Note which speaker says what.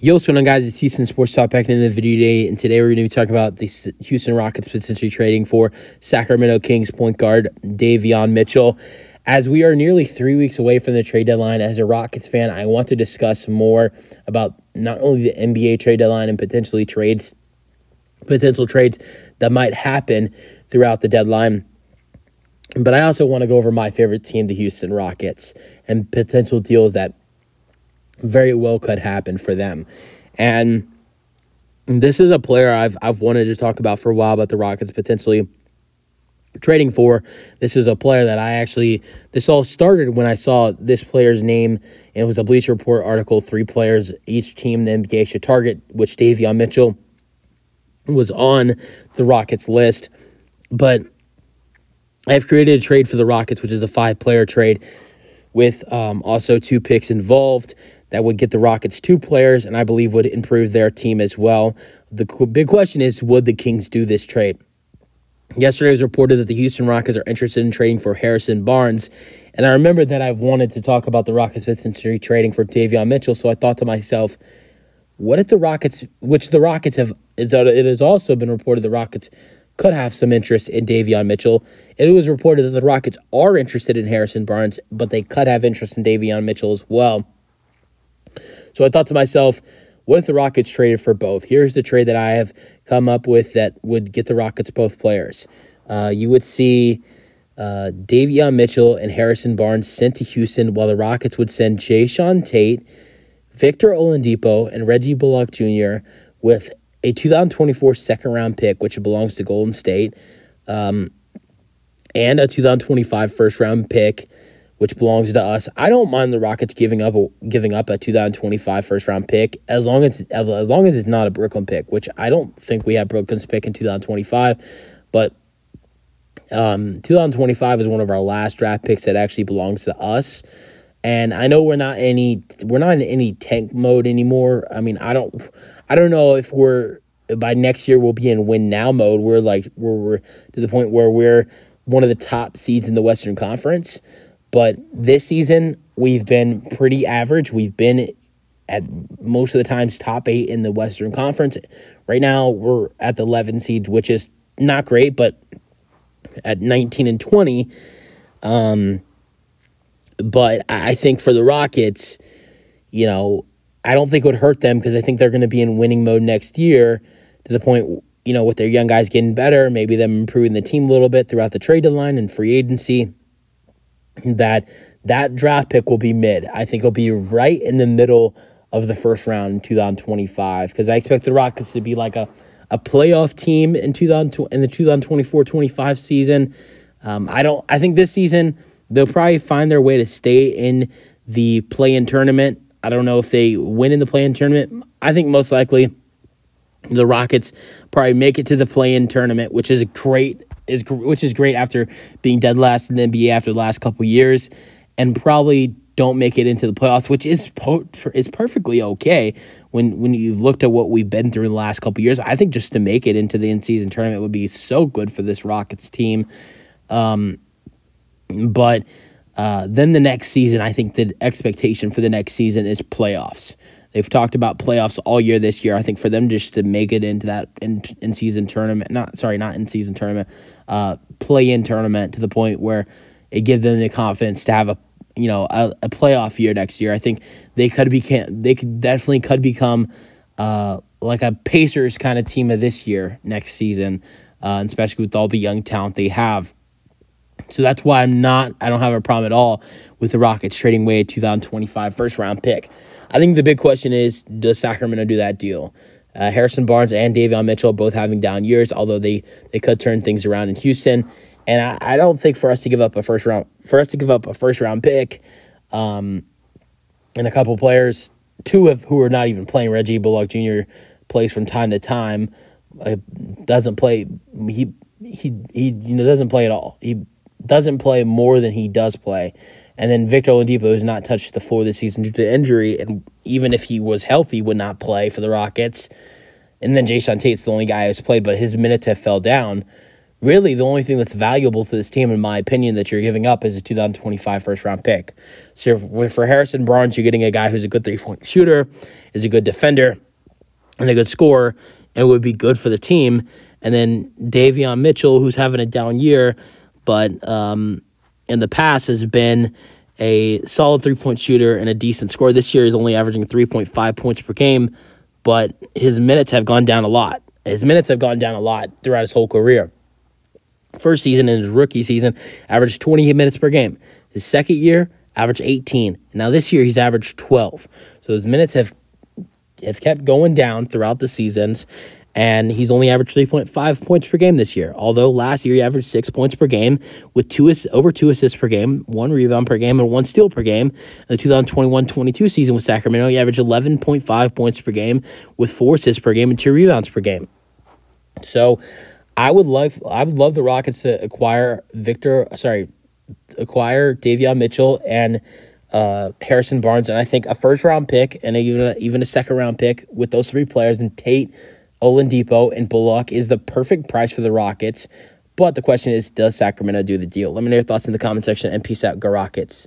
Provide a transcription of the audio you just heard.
Speaker 1: Yo, what's going on, guys? It's Houston Sports Talk back in the video today, and today we're going to be talking about the Houston Rockets potentially trading for Sacramento Kings point guard Davion Mitchell. As we are nearly 3 weeks away from the trade deadline, as a Rockets fan, I want to discuss more about not only the NBA trade deadline and potential trades that might happen throughout the deadline, but I also want to go over my favorite team, the Houston Rockets, and potential deals that very well could happen for them. And this is a player I've wanted to talk about for a while, about the Rockets potentially trading for. This is a player that this all started when I saw this player's name, and it was a Bleacher Report article, 3 players each team the NBA should target, which Davion Mitchell was on the Rockets list. But I've created a trade for the Rockets, which is a 5-player trade with also 2 picks involved. That would get the Rockets 2 players, and I believe would improve their team as well. The big question is, would the Kings do this trade? Yesterday it was reported that the Houston Rockets are interested in trading for Harrison Barnes, and I remember that I've wanted to talk about the Rockets potentially trading for Davion Mitchell, so I thought to myself, what if the Rockets, it has also been reported the Rockets could have some interest in Davion Mitchell. It was reported that the Rockets are interested in Harrison Barnes, but they could have interest in Davion Mitchell as well. So I thought to myself, what if the Rockets traded for both? Here's the trade that I have come up with that would get the Rockets both players. You would see Davion Mitchell and Harrison Barnes sent to Houston, while the Rockets would send Jae'Sean Tate, Victor Oladipo, and Reggie Bullock Jr. with a 2024 second-round pick, which belongs to Golden State, and a 2025 first-round pick, which belongs to us. I don't mind the Rockets giving up a 2025 first-round pick as long as it's not a Brooklyn pick, which I don't think we have Brooklyn's pick in 2025. But 2025 is one of our last draft picks that actually belongs to us. And I know we're not in any tank mode anymore. I mean, I don't know if by next year we'll be in win now mode. We're to the point where we're one of the top seeds in the Western Conference. But this season, we've been pretty average. We've been at most of the times top 8 in the Western Conference. Right now, we're at the 11 seed, which is not great, but at 19 and 20. But I think for the Rockets, I don't think it would hurt them, because I think they're going to be in winning mode next year, to the point, with their young guys getting better, maybe them improving the team a little bit throughout the trade deadline and free agency, that draft pick will be mid. I think it'll be right in the middle of the first round in 2025, because I expect the Rockets to be like a playoff team in the 2024-25 season. I think this season they'll probably find their way to stay in the play-in tournament. I don't know if they win in the play-in tournament. I think most likely the Rockets probably make it to the play-in tournament, which is great after being dead last in the NBA after the last couple years, and probably don't make it into the playoffs, which is perfectly okay when you looked at what we've been through in the last couple years. I think just to make it into the in-season tournament would be so good for this Rockets team. But then the next season, I think the expectation for the next season is playoffs. They've talked about playoffs all year this year. I think for them just to make it into that in-season tournament, not in-season tournament, play-in tournament, to the point where it gives them the confidence to have a playoff year next year. I think they could definitely become like a Pacers kind of team of this year next season, especially with all the young talent they have. So that's why I don't have a problem at all with the Rockets trading away a 2025 first-round pick. I think the big question is, does Sacramento do that deal? Harrison Barnes and Davion Mitchell both having down years, although they could turn things around in Houston. And I don't think for us to give up a first-round pick, and a couple players, 2 who are not even playing. Reggie Bullock Jr. plays from time to time. Doesn't play. He doesn't play at all. He doesn't play more than he does play. And then Victor Oladipo has not touched the floor this season due to injury, and even if he was healthy, would not play for the Rockets. And then Jae'Sean Tate's the only guy who's played, but his minutes have fell down. really the only thing that's valuable to this team, in my opinion, that you're giving up is a 2025 first-round pick. So for Harrison Barnes, you're getting a guy who's a good three-point shooter, is a good defender, and a good scorer, and would be good for the team. And then Davion Mitchell, who's having a down year, but in the past has been a solid three-point shooter and a decent scorer. This year he's only averaging 3.5 points per game, but his minutes have gone down a lot. His minutes have gone down a lot throughout his whole career. First season, in his rookie season, averaged 20 minutes per game. His second year, averaged 18. Now this year, he's averaged 12. So his minutes have kept going down throughout the seasons, and he's only averaged 3.5 points per game this year. Although last year he averaged 6 points per game with over 2 assists per game, 1 rebound per game, and 1 steal per game. In the 2021-22 season with Sacramento, he averaged 11.5 points per game with 4 assists per game and 2 rebounds per game. So I would love the Rockets to acquire Davion Mitchell and Harrison Barnes, and I think a first-round pick and even a second-round pick with those 3 players, and Tate, Oladipo, and Bullock is the perfect price for the Rockets. But the question is, does Sacramento do the deal? Let me know your thoughts in the comment section, and peace out, go Rockets.